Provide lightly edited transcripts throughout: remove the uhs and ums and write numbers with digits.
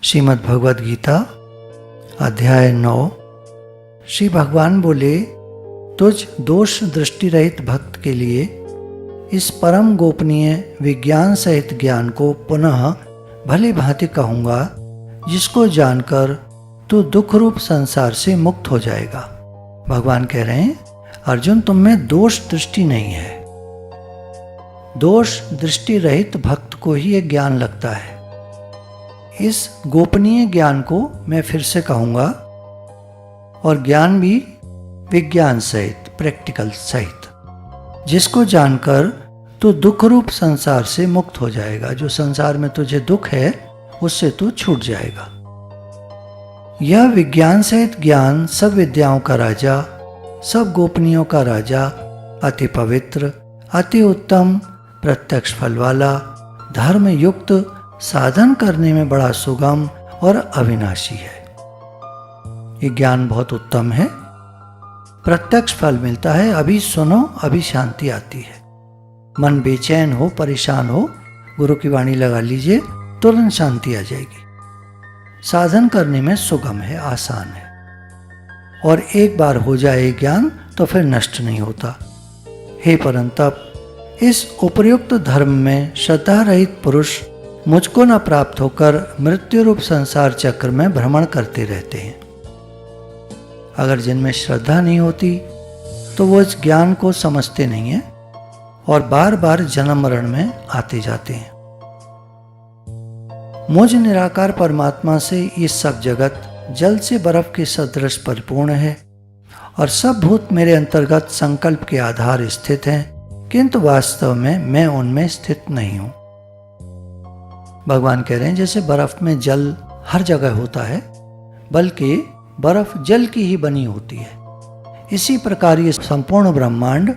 श्रीमद् भगवद गीता अध्याय 9। श्री भगवान बोले, तुझ दोष दृष्टि रहित भक्त के लिए इस परम गोपनीय विज्ञान सहित ज्ञान को पुनः भली भांति कहूँगा, जिसको जानकर तू दुख रूप संसार से मुक्त हो जाएगा। भगवान कह रहे हैं, अर्जुन तुम में दोष दृष्टि नहीं है। दोष दृष्टि रहित भक्त को ही यह ज्ञान लगता है। इस गोपनीय ज्ञान को मैं फिर से कहूँगा, और ज्ञान भी विज्ञान सहित, प्रैक्टिकल सहित, जिसको जानकर तू दुख रूप संसार से मुक्त हो जाएगा। जो संसार में तुझे दुख है उससे तू छूट जाएगा। यह विज्ञान सहित ज्ञान सब विद्याओं का राजा, सब गोपनीयों का राजा, अति पवित्र, अति उत्तम, प्रत्यक्ष फल वाला, धर्म युक्त, साधन करने में बड़ा सुगम और अविनाशी है। ये ज्ञान बहुत उत्तम है। प्रत्यक्ष फल मिलता है। अभी सुनो, अभी शांति आती है। मन बेचैन हो, परेशान हो, गुरु की वाणी लगा लीजिए, तुरंत शांति आ जाएगी। साधन करने में सुगम है, आसान है, और एक बार हो जाए ज्ञान तो फिर नष्ट नहीं होता। हे परंतप, इस उपर्युक्त धर्म में श्रद्धा रहित पुरुष मुझको न प्राप्त होकर मृत्यु रूप संसार चक्र में भ्रमण करते रहते हैं। अगर जिनमें श्रद्धा नहीं होती तो वो इस ज्ञान को समझते नहीं हैं और बार बार जन्म मरण में आते जाते हैं। मुझ निराकार परमात्मा से ये सब जगत जल से बर्फ के सदृश परिपूर्ण है, और सब भूत मेरे अंतर्गत संकल्प के आधार स्थित हैं, किंतु वास्तव में मैं उनमें स्थित नहीं हूं। भगवान कह रहे हैं, जैसे बर्फ में जल हर जगह होता है, बल्कि बर्फ जल की ही बनी होती है, इसी प्रकार ये संपूर्ण ब्रह्मांड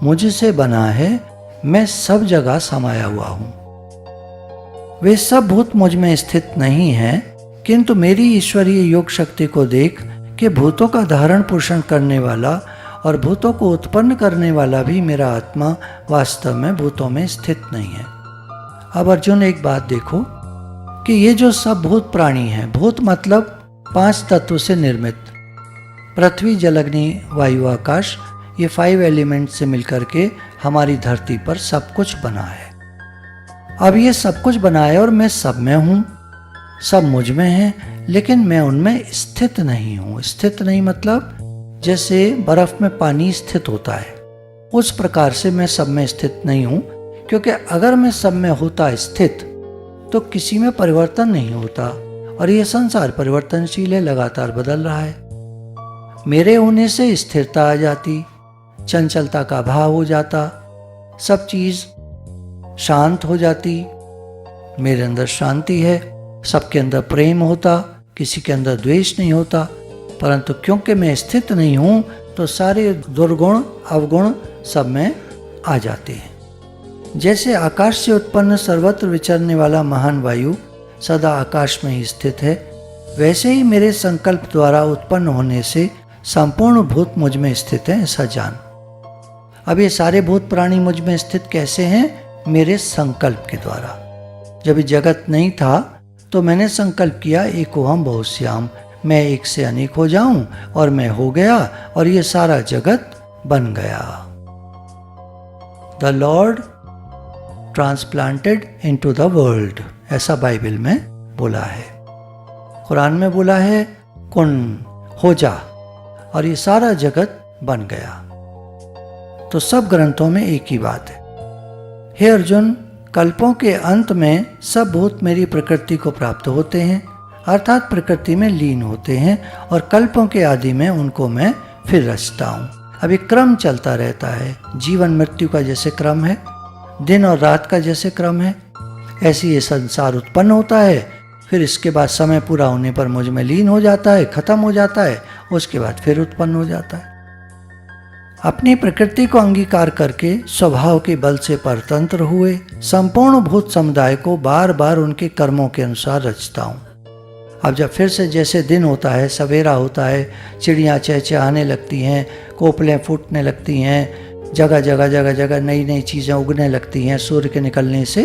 मुझसे बना है। मैं सब जगह समाया हुआ हूं। वे सब भूत मुझ में स्थित नहीं हैं, किंतु मेरी ईश्वरीय योग शक्ति को देख कि भूतों का धारण पोषण करने वाला और भूतों को उत्पन्न करने वाला भी मेरा आत्मा वास्तव में भूतों में स्थित नहीं है। अब अर्जुन एक बात देखो कि ये जो सब भूत प्राणी हैं, भूत मतलब 5 तत्व से निर्मित, पृथ्वी, जल, अग्नि, वायु, आकाश, ये 5 एलिमेंट से मिलकर के हमारी धरती पर सब कुछ बना है। अब ये सब कुछ बना है और मैं सब में हूँ, सब मुझ में है, लेकिन मैं उनमें स्थित नहीं हूँ। स्थित नहीं मतलब जैसे बर्फ में पानी स्थित होता है, उस प्रकार से मैं सब में स्थित नहीं हूँ। क्योंकि अगर मैं सब में होता स्थित तो किसी में परिवर्तन नहीं होता, और ये संसार परिवर्तनशील है, लगातार बदल रहा है। मेरे होने से स्थिरता आ जाती, चंचलता का अभाव हो जाता, सब चीज शांत हो जाती। मेरे अंदर शांति है, सबके अंदर प्रेम होता, किसी के अंदर द्वेष नहीं होता। परंतु क्योंकि मैं स्थित नहीं हूं तो सारे दुर्गुण अवगुण सब में आ जाते हैं। जैसे आकाश से उत्पन्न सर्वत्र विचरने वाला महान वायु सदा आकाश में ही स्थित है, वैसे ही मेरे संकल्प द्वारा उत्पन्न होने से संपूर्ण भूत मुझ में स्थित हैं, ऐसा जान। अब ये सारे भूत प्राणी मुझ में स्थित कैसे हैं? मेरे संकल्प के द्वारा। जब ये जगत नहीं था तो मैंने संकल्प किया, एकोहम बहुश्याम, मैं एक से अनेक हो जाऊं, और मैं हो गया, और ये सारा जगत बन गया। The Lord transplanted into the world, ऐसा बाइबल में बोला है। कुरान में बोला है, कुन हो जा, और ये सारा जगत बन गया। तो सब ग्रंथों में एक ही बात है। हे अर्जुन, कल्पों के अंत में सब भूत मेरी प्रकृति को प्राप्त होते हैं, अर्थात प्रकृति में लीन होते हैं, और कल्पों के आदि में उनको मैं फिर रचता हूँ। अभी क्रम चलता रहता है। जीवन मृत्यु का जैसे क्रम है, दिन और रात का जैसे क्रम है, ऐसे ये संसार उत्पन्न होता है, फिर इसके बाद समय पूरा होने पर मुझ में लीन हो जाता है, खत्म हो जाता है, उसके बाद फिर उत्पन्न हो जाता है। अपनी प्रकृति को अंगीकार करके स्वभाव के बल से परतंत्र हुए संपूर्ण भूत समुदाय को बार बार उनके कर्मों के अनुसार रचता हूँ। अब जब फिर से जैसे दिन होता है, सवेरा होता है, चिड़ियाँ चहचहाने लगती हैं, कोपलें फूटने लगती हैं, जगह जगह नई नई चीज़ें उगने लगती हैं सूर्य के निकलने से,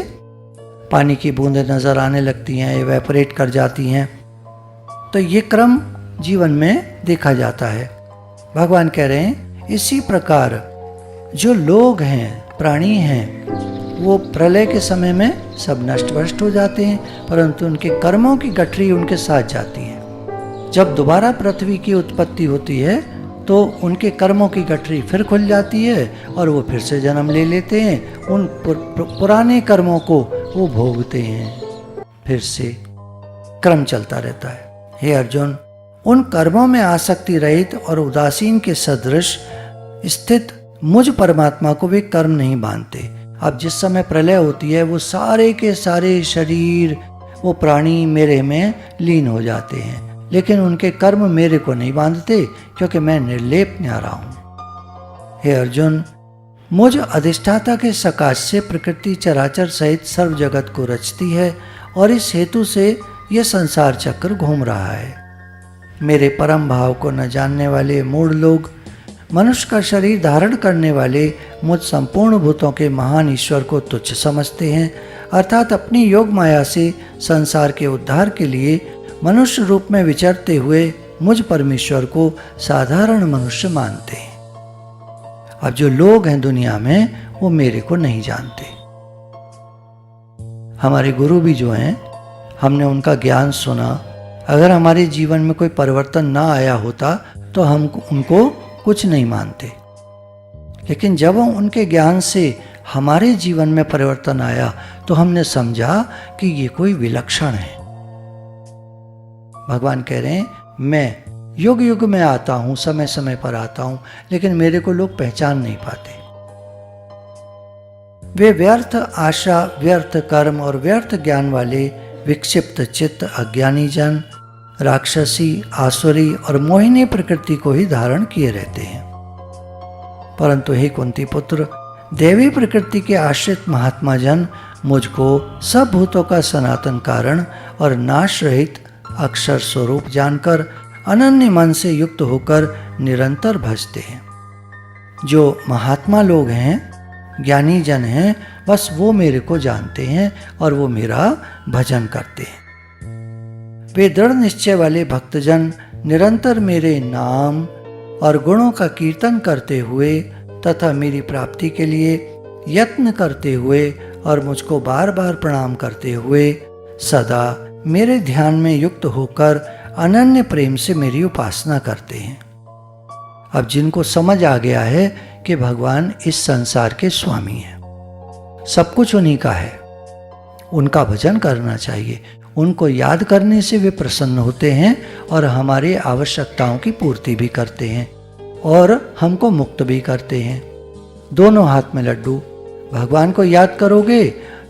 पानी की बूंदें नज़र आने लगती हैं, एवेपोरेट कर जाती हैं। तो ये क्रम जीवन में देखा जाता है। भगवान कह रहे हैं इसी प्रकार जो लोग हैं, प्राणी हैं, वो प्रलय के समय में सब नष्ट भ्रष्ट हो जाते हैं, परंतु उनके कर्मों की गठरी उनके साथ जाती है। जब दोबारा पृथ्वी की उत्पत्ति होती है तो उनके कर्मों की गठरी फिर खुल जाती है और वो फिर से जन्म ले लेते हैं। उन पुराने कर्मों को वो भोगते हैं, फिर से क्रम चलता रहता है। हे अर्जुन, उन कर्मों में आसक्ति रहित और उदासीन के सदृश स्थित मुझ परमात्मा को वे कर्म नहीं बांधते। अब जिस समय प्रलय होती है वो सारे के सारे शरीर, वो प्राणी मेरे में लीन हो जाते हैं, लेकिन उनके कर्म मेरे को नहीं बांधते, क्योंकि मैं निर्लेप न्यारा हूं। हे अर्जुन, मुझ अधिष्ठाता के सकाश से प्रकृति चराचर सहित सर्व जगत को रचती है और इस हेतु से यह संसार चक्र घूम रहा है। मेरे परम भाव को न जानने वाले मूढ़ लोग मनुष्य का शरीर धारण करने वाले मुझ संपूर्ण भूतों के महान ईश्वर को तुच्छ समझते हैं, अर्थात अपनी योग माया से संसार के उद्धार के लिए मनुष्य रूप में विचरते हुए मुझ परमेश्वर को साधारण मनुष्य मानते हैं। अब जो लोग हैं दुनिया में वो मेरे को नहीं जानते। हमारे गुरु भी जो हैं, हमने उनका ज्ञान सुना, अगर हमारे जीवन में कोई परिवर्तन ना आया होता तो हम उनको कुछ नहीं मानते, लेकिन जब उनके ज्ञान से हमारे जीवन में परिवर्तन आया तो हमने समझा कि ये कोई विलक्षण है। भगवान कह रहे हैं मैं युग युग में आता हूं, समय समय पर आता हूं, लेकिन मेरे को लोग पहचान नहीं पाते। वे व्यर्थ आशा, व्यर्थ कर्म और व्यर्थ ज्ञान वाले विक्षिप्त चित्त अज्ञानी जन राक्षसी, आसुरी और मोहिनी प्रकृति को ही धारण किए रहते हैं। परंतु हे कुंती पुत्र, देवी प्रकृति के आश्रित महात्मा जन मुझको सब भूतों का सनातन कारण और नाश रहित अक्षर स्वरूप जानकर अनन्य मन से युक्त होकर निरंतर भजते हैं। जो महात्मा लोग हैं, ज्ञानी जन हैं, बस वो मेरे को जानते हैं और वो मेरा भजन करते हैं। वे दृढ़ निश्चय वाले भक्तजन निरंतर मेरे नाम और गुणों का कीर्तन करते हुए तथा मेरी प्राप्ति के लिए यत्न करते हुए और मुझको बार बार प्रणाम करते हुए सदा मेरे ध्यान में युक्त होकर अनन्य प्रेम से मेरी उपासना करते हैं। अब जिनको समझ आ गया है कि भगवान इस संसार के स्वामी हैं, सब कुछ उन्हीं का है, उनका भजन करना चाहिए। उनको याद करने से वे प्रसन्न होते हैं और हमारी आवश्यकताओं की पूर्ति भी करते हैं और हमको मुक्त भी करते हैं। दोनों हाथ में लड्डू। भगवान को याद करोगे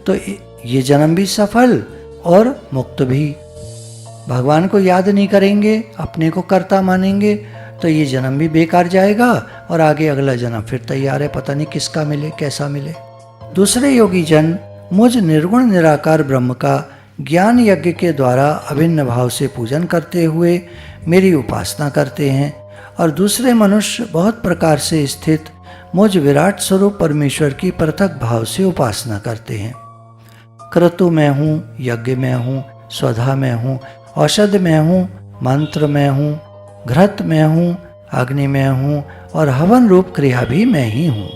तो ये जन्म भी सफल और मुक्त भी। भगवान को याद नहीं करेंगे, अपने को कर्ता मानेंगे, तो ये जन्म भी बेकार जाएगा और आगे अगला जन्म फिर तैयार है, पता नहीं किसका मिले, कैसा मिले। दूसरे योगी जन मुझ निर्गुण निराकार ब्रह्म का ज्ञान यज्ञ के द्वारा अभिन्न भाव से पूजन करते हुए मेरी उपासना करते हैं और दूसरे मनुष्य बहुत प्रकार से स्थित मुझ विराट स्वरूप परमेश्वर की पृथक भाव से उपासना करते हैं। क्रतु में हूँ, यज्ञ में हूँ, स्वधा में हूँ, औषध में हूँ, मंत्र में हूँ, घृत में हूँ, अग्नि में हूँ और हवन रूप क्रिया भी मैं ही हूँ।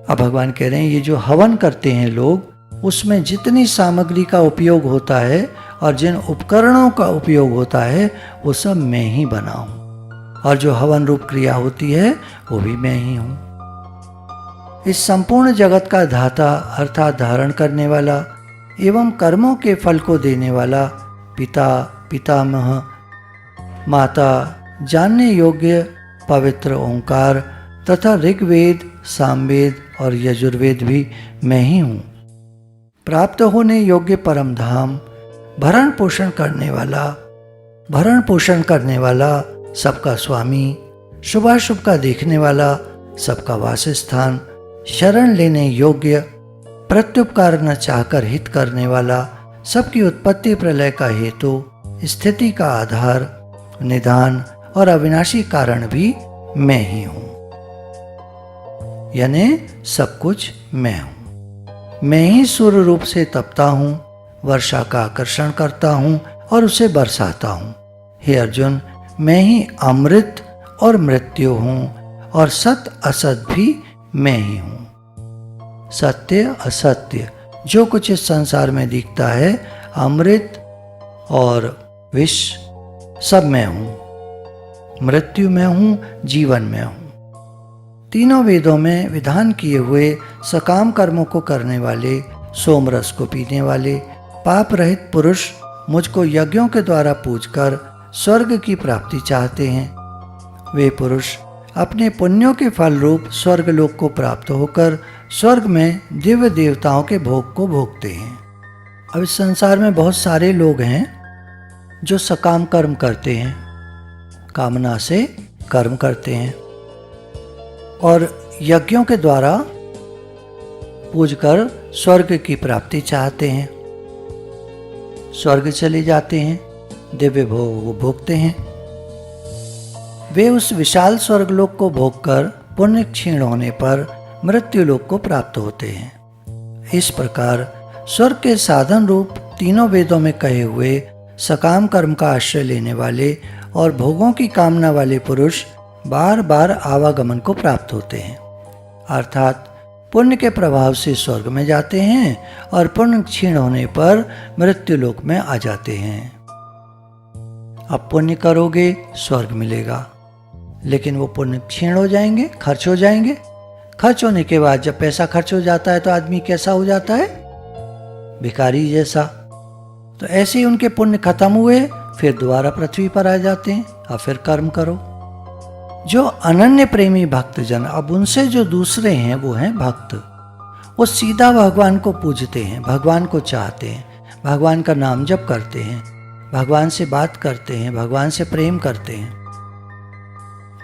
अब भगवान कह रहे हैं ये जो हवन करते हैं लोग, उसमें जितनी सामग्री का उपयोग होता है और जिन उपकरणों का उपयोग होता है वो सब मैं ही बना हूँ, और जो हवन रूप क्रिया होती है वो भी मैं ही हूँ। इस संपूर्ण जगत का धाता अर्थात धारण करने वाला एवं कर्मों के फल को देने वाला पिता, पितामह, माता, जानने योग्य पवित्र ओंकार तथा ऋग्वेद, सामवेद और यजुर्वेद भी मैं ही हूँ। प्राप्त होने योग्य परम धाम, भरण पोषण करने वाला, सबका स्वामी, शुभाशुभ का देखने वाला, सबका वासस्थान, शरण लेने योग्य, प्रत्युपकार न चाहकर हित करने वाला, सबकी उत्पत्ति प्रलय का हेतु, स्थिति का आधार, निदान और अविनाशी कारण भी मैं ही हूँ। यानी सब कुछ मैं हूँ। मैं ही सूर्य रूप से तपता हूँ, वर्षा का आकर्षण करता हूँ और उसे बरसाता हूँ। हे अर्जुन, मैं ही अमृत और मृत्यु हूँ और सत असत भी मैं ही हूँ। सत्य असत्य जो कुछ इस संसार में दिखता है, अमृत और विष सब मैं हूँ। मृत्यु में हूँ, जीवन में हूँ। तीनों वेदों में विधान किए हुए सकाम कर्मों को करने वाले, सोमरस को पीने वाले, पाप रहित पुरुष मुझको यज्ञों के द्वारा पूजकर स्वर्ग की प्राप्ति चाहते हैं। वे पुरुष अपने पुण्यों के फल रूप स्वर्ग लोक को प्राप्त होकर स्वर्ग में दिव्य देवताओं के भोग को भोगते हैं। अब इस संसार में बहुत सारे लोग हैं जो सकाम कर्म करते हैं, कामना से कर्म करते हैं और यज्ञों के द्वारा पूजकर स्वर्ग की प्राप्ति चाहते हैं। स्वर्ग चले जाते हैं, दिव्य भोग भोगते हैं। वे उस विशाल स्वर्गलोक को भोगकर पुण्य क्षीण होने पर मृत्यु लोक को प्राप्त होते हैं। इस प्रकार स्वर्ग के साधन रूप तीनों वेदों में कहे हुए सकाम कर्म का आश्रय लेने वाले और भोगों की कामना वाले पुरुष बार बार आवागमन को प्राप्त होते हैं, अर्थात पुण्य के प्रभाव से स्वर्ग में जाते हैं और पुण्य क्षीण होने पर मृत्यु लोक में आ जाते हैं। अब पुण्य करोगे स्वर्ग मिलेगा, लेकिन वो पुण्य क्षीण हो जाएंगे, खर्च हो जाएंगे। खर्च होने के बाद जब पैसा खर्च हो जाता है तो आदमी कैसा हो जाता है? भिखारी जैसा। तो ऐसे ही उनके पुण्य खत्म हुए, फिर दोबारा पृथ्वी पर आ जाते हैं। अब फिर कर्म करो। जो अनन्य प्रेमी भक्तजन, अब उनसे जो दूसरे हैं वो हैं भक्त। वो सीधा भगवान को पूजते हैं, भगवान को चाहते हैं, भगवान का नाम जप करते हैं, भगवान से बात करते हैं, भगवान से प्रेम करते हैं।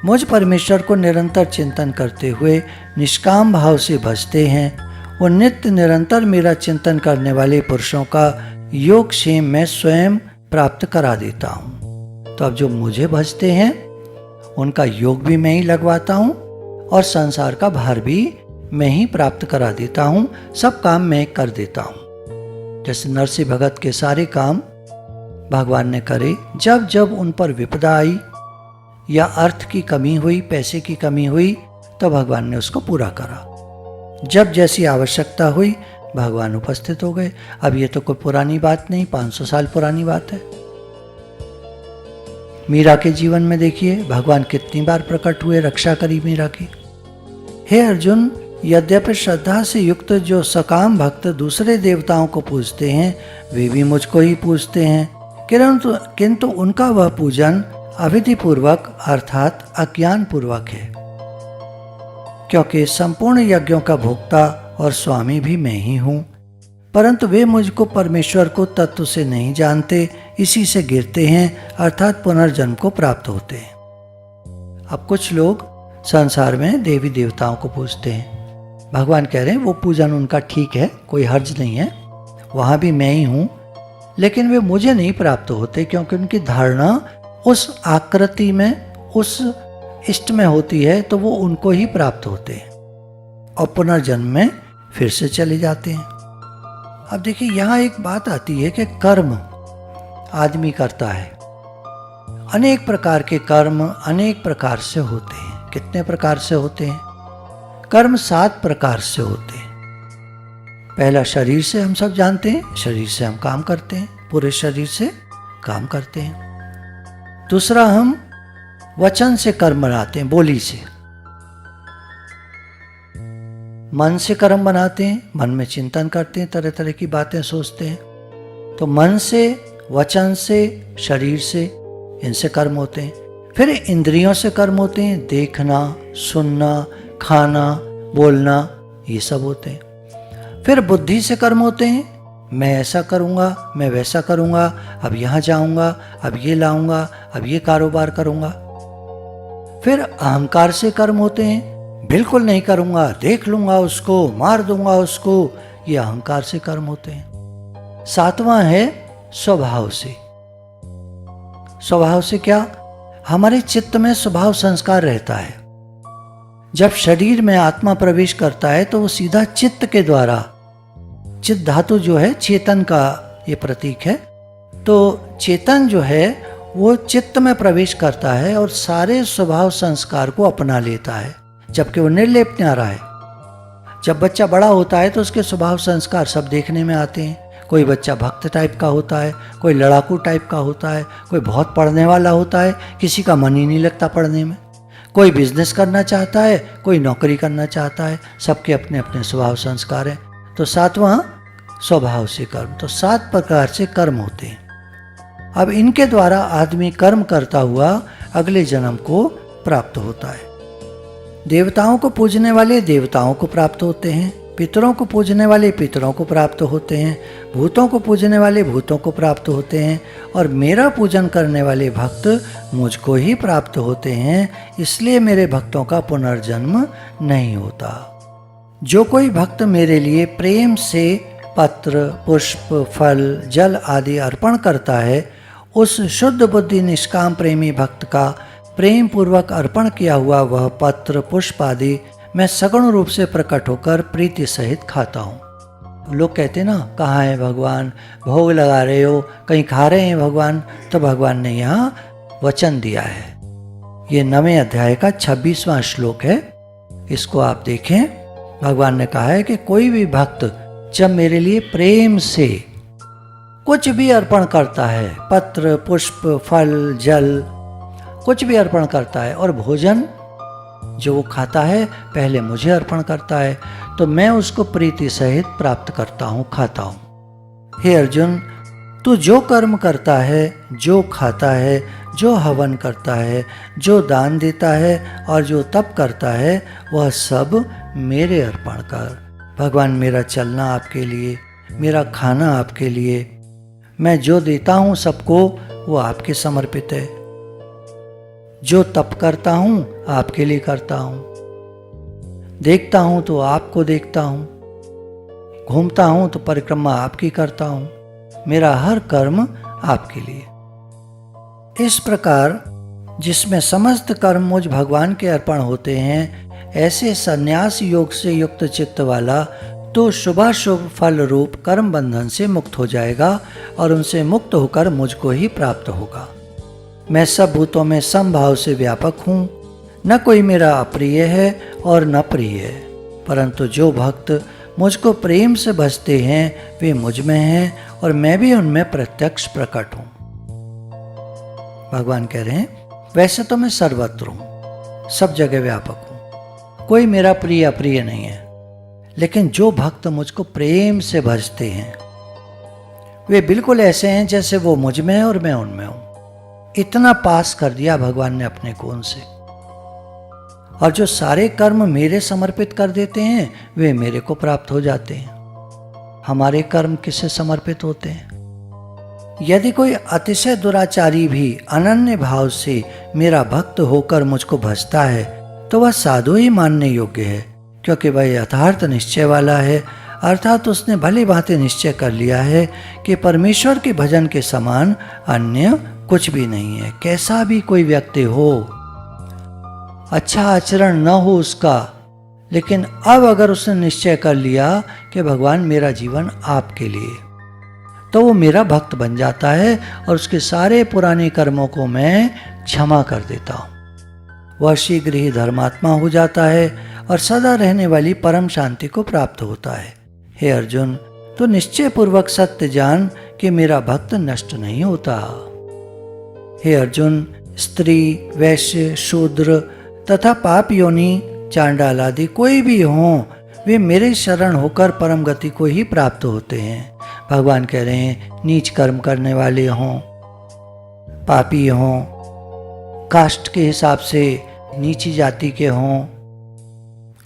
मुझ परमेश्वर को निरंतर चिंतन करते हुए निष्काम भाव से भजते हैं। वो नित्य निरंतर मेरा चिंतन करने वाले पुरुषों का योग क्षेम मैं स्वयं प्राप्त करा देता हूँ। तो अब जो मुझे भजते हैं उनका योग भी मैं ही लगवाता हूँ और संसार का भार भी मैं ही प्राप्त करा देता हूँ। सब काम मैं कर देता हूँ। जैसे नरसिंह भगत के सारे काम भगवान ने करे। जब जब उन पर विपदा आई या अर्थ की कमी हुई, पैसे की कमी हुई, तो भगवान ने उसको पूरा करा। जब जैसी आवश्यकता हुई भगवान उपस्थित हो गए। अब ये तो कोई पुरानी बात नहीं, 500 साल पुरानी बात है। मीरा के जीवन में देखिए भगवान कितनी बार प्रकट हुए, रक्षा करी मीरा की। हे अर्जुन, यद्यपि श्रद्धा से युक्त जो सकाम भक्त दूसरे देवताओं को पूजते हैं वे भी मुझको ही पूजते हैं, किंतु उनका वह पूजन अविधि पूर्वक अर्थात अज्ञान पूर्वक है, क्योंकि संपूर्ण यज्ञों का भोक्ता और स्वामी भी मैं ही हूँ। परंतु वे मुझको परमेश्वर को तत्व से नहीं जानते, इसी से गिरते हैं अर्थात पुनर्जन्म को प्राप्त होते हैं। अब कुछ लोग संसार में देवी देवताओं को पूजते हैं। भगवान कह रहे हैं वो पूजन उनका ठीक है, कोई हर्ज नहीं है, वहाँ भी मैं ही हूँ, लेकिन वे मुझे नहीं प्राप्त होते, क्योंकि उनकी धारणा उस आकृति में, उस इष्ट में होती है, तो वो उनको ही प्राप्त होते हैं और पुनर्जन्म में फिर से चले जाते हैं। अब देखिए यहाँ एक बात आती है कि कर्म आदमी करता है। अनेक प्रकार के कर्म अनेक प्रकार से होते हैं। कितने प्रकार से होते हैं? कर्म 7 प्रकार से होते हैं। पहला शरीर से हम सब जानते हैं, शरीर से हम काम करते हैं, पूरे शरीर से काम करते हैं। दूसरा हम वचन से कर्म बनाते हैं, बोली से। मन से कर्म बनाते हैं, मन में चिंतन करते हैं, तरह तरह की बातें सोचते हैं। तो मन से, वचन से, शरीर से, इनसे कर्म होते हैं। फिर इंद्रियों से कर्म होते हैं, देखना, सुनना, खाना, बोलना, ये सब होते हैं। फिर बुद्धि से कर्म होते हैं, मैं ऐसा करूँगा, मैं वैसा करूँगा, अब यहाँ जाऊँगा, अब ये लाऊँगा, अब ये कारोबार करूँगा। फिर अहंकार से कर्म होते हैं, बिल्कुल नहीं करूँगा, देख लूँगा उसको, मार दूँगा उसको, ये अहंकार से कर्म होते हैं। 7वां है स्वभाव से। स्वभाव से क्या? हमारे चित्त में स्वभाव संस्कार रहता है। जब शरीर में आत्मा प्रवेश करता है तो वो सीधा चित्त के द्वारा चित धातु जो है चेतन का ये प्रतीक है। तो चेतन जो है वो चित्त में प्रवेश करता है और सारे स्वभाव संस्कार को अपना लेता है, जबकि वो निर्लेप न्यारा है। जब बच्चा बड़ा होता है तो उसके स्वभाव संस्कार सब देखने में आते हैं। कोई बच्चा भक्त टाइप का होता है, कोई लड़ाकू टाइप का होता है, कोई बहुत पढ़ने वाला होता है, किसी का मन ही नहीं लगता पढ़ने में, कोई बिजनेस करना चाहता है, कोई नौकरी करना चाहता है। सबके अपने अपने स्वभाव संस्कार हैं। तो 7वां स्वभाव से कर्म। तो 7 प्रकार से कर्म होते हैं। अब इनके द्वारा आदमी कर्म करता हुआ अगले जन्म को प्राप्त होता है। देवताओं को पूजने वाले देवताओं को प्राप्त होते हैं, पितरों को पूजने वाले पितरों को प्राप्त होते हैं, भूतों को पूजने वाले भूतों को प्राप्त होते हैं, और मेरा पूजन करने वाले भक्त मुझको ही प्राप्त होते हैं। इसलिए मेरे भक्तों का पुनर्जन्म नहीं होता। जो कोई भक्त मेरे लिए प्रेम से पत्र, पुष्प, फल, जल आदि अर्पण करता है, उस शुद्ध बुद्धि निष्काम प्रेमी भक्त का प्रेम पूर्वक अर्पण किया हुआ वह पत्र, पुष्प आदि मैं सगुण रूप से प्रकट होकर प्रीति सहित खाता हूँ। लोग कहते ना, कहाँ है भगवान, भोग लगा रहे हो, कहीं खा रहे हैं भगवान? तो भगवान ने यहाँ वचन दिया है। ये 9वें अध्याय का 26वां श्लोक है, इसको आप देखें। भगवान ने कहा है कि कोई भी भक्त जब मेरे लिए प्रेम से कुछ भी अर्पण करता है, पत्र, पुष्प, फल, जल, कुछ भी अर्पण करता है, और भोजन जो वो खाता है पहले मुझे अर्पण करता है, तो मैं उसको प्रीति सहित प्राप्त करता हूँ, खाता हूँ। हे अर्जुन, तू जो कर्म करता है, जो खाता है, जो हवन करता है, जो दान देता है और जो तप करता है, वह सब मेरे अर्पण कर। भगवान, मेरा चलना आपके लिए, मेरा खाना आपके लिए, मैं जो देता हूँ सबको वो आपके समर्पित है। जो तप करता हूँ आपके लिए करता हूँ, देखता हूँ तो आपको देखता हूँ, घूमता हूँ तो परिक्रमा आपकी करता हूँ, मेरा हर कर्म आपके लिए। इस प्रकार जिसमें समस्त कर्म मुझ भगवान के अर्पण होते हैं, ऐसे संन्यास योग से युक्त चित्त वाला तो शुभाशुभ फल रूप कर्म बंधन से मुक्त हो जाएगा और उनसे मुक्त होकर मुझको ही प्राप्त होगा। मैं सब भूतों में समभाव से व्यापक हूँ, न कोई मेरा अप्रिय है और न प्रिय है, परंतु जो भक्त मुझको प्रेम से भजते हैं वे मुझ में हैं और मैं भी उनमें प्रत्यक्ष प्रकट हूँ। भगवान कह रहे हैं, वैसे तो मैं सर्वत्र हूँ, सब जगह व्यापक हूँ, कोई मेरा प्रिय अप्रिय नहीं है, लेकिन जो भक्त मुझको प्रेम से भजते हैं वे बिल्कुल ऐसे हैं जैसे वो मुझ में है और मैं उनमें हूँ। इतना पास कर दिया भगवान ने अपने गुण से। और जो सारे कर्म मेरे समर्पित कर देते हैं वे मेरे को प्राप्त हो जाते हैं। हमारे कर्म किसे समर्पित होते हैं? यदि कोई अतिशय दुराचारी भी अनन्य भाव से मेरा भक्त होकर मुझको भजता है तो वह साधु ही मानने योग्य है, क्योंकि वह यथार्थ निश्चय वाला है, अर्थात उसने भली भांति निश्चय कर लिया है कि परमेश्वर के भजन के समान अन्य कुछ भी नहीं है। कैसा भी कोई व्यक्ति हो, अच्छा आचरण न हो उसका, लेकिन अब अगर उसने निश्चय कर लिया कि भगवान मेरा जीवन आपके लिए, तो वो मेरा भक्त बन जाता है और उसके सारे पुराने कर्मों को मैं क्षमा कर देता हूँ। वह शीघ्र ही धर्मात्मा हो जाता है और सदा रहने वाली परम शांति को प्राप्त होता है। हे अर्जुन, तो निश्चय पूर्वक सत्य जान कि मेरा भक्त नष्ट नहीं होता। हे अर्जुन, स्त्री, वैश्य, शूद्र तथा पाप योनि, चांडाल आदि कोई भी हों, वे मेरे शरण होकर परम गति को ही प्राप्त होते हैं। भगवान कह रहे हैं, नीच कर्म करने वाले हों, पापी हों, कास्ट के हिसाब से नीची जाति के हों,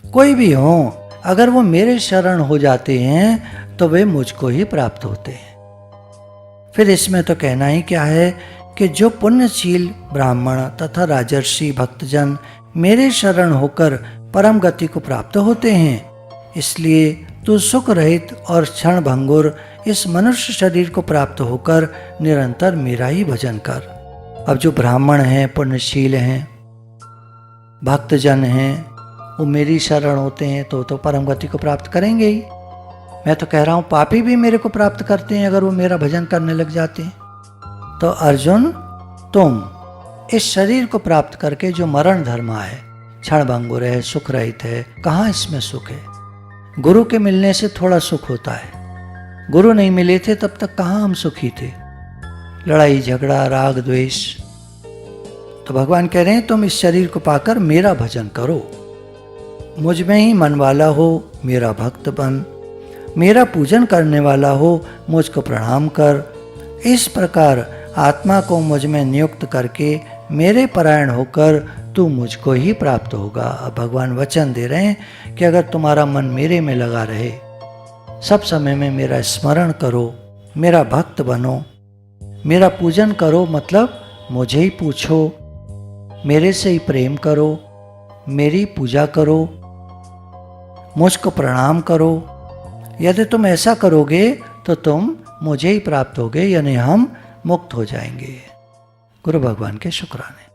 कोई भी हों, अगर वो मेरे शरण हो जाते हैं तो वे मुझको ही प्राप्त होते हैं। फिर इसमें तो कहना ही क्या है कि जो पुण्यशील ब्राह्मण तथा राजर्षि भक्तजन मेरे शरण होकर परम गति को प्राप्त होते हैं, इसलिए तू सुख रहित और क्षण भंगुर इस मनुष्य शरीर को प्राप्त होकर निरंतर मेरा ही भजन कर। अब जो ब्राह्मण हैं, पुण्यशील हैं, भक्तजन हैं, वो मेरी शरण होते हैं तो परम गति को प्राप्त करेंगे ही। मैं तो कह रहा हूँ पापी भी मेरे को प्राप्त करते हैं अगर वो मेरा भजन करने लग जाते हैं। तो अर्जुन, तुम इस शरीर को प्राप्त करके जो मरण धर्मा है, क्षणभंगुर है, सुख रहित है, कहाँ इसमें सुख है? गुरु के मिलने से थोड़ा सुख होता है। गुरु नहीं मिले थे तब तक कहाँ हम सुखी थे? लड़ाई झगड़ा, राग द्वेष। तो भगवान कह रहे हैं तुम इस शरीर को पाकर मेरा भजन करो, मुझ में ही मन वाला हो, मेरा भक्त बन, मेरा पूजन करने वाला हो, मुझको प्रणाम कर। इस प्रकार आत्मा को मुझ में नियुक्त करके मेरे परायण होकर तू मुझको ही प्राप्त होगा। अब भगवान वचन दे रहे हैं कि अगर तुम्हारा मन मेरे में लगा रहे, सब समय में मेरा स्मरण करो, मेरा भक्त बनो, मेरा पूजन करो, मतलब मुझे ही पूछो, मेरे से ही प्रेम करो, मेरी पूजा करो, मुझको प्रणाम करो। यदि तुम ऐसा करोगे तो तुम मुझे ही प्राप्त होगे, यानी हम मुक्त हो जाएंगे। गुरु भगवान के शुक्राने।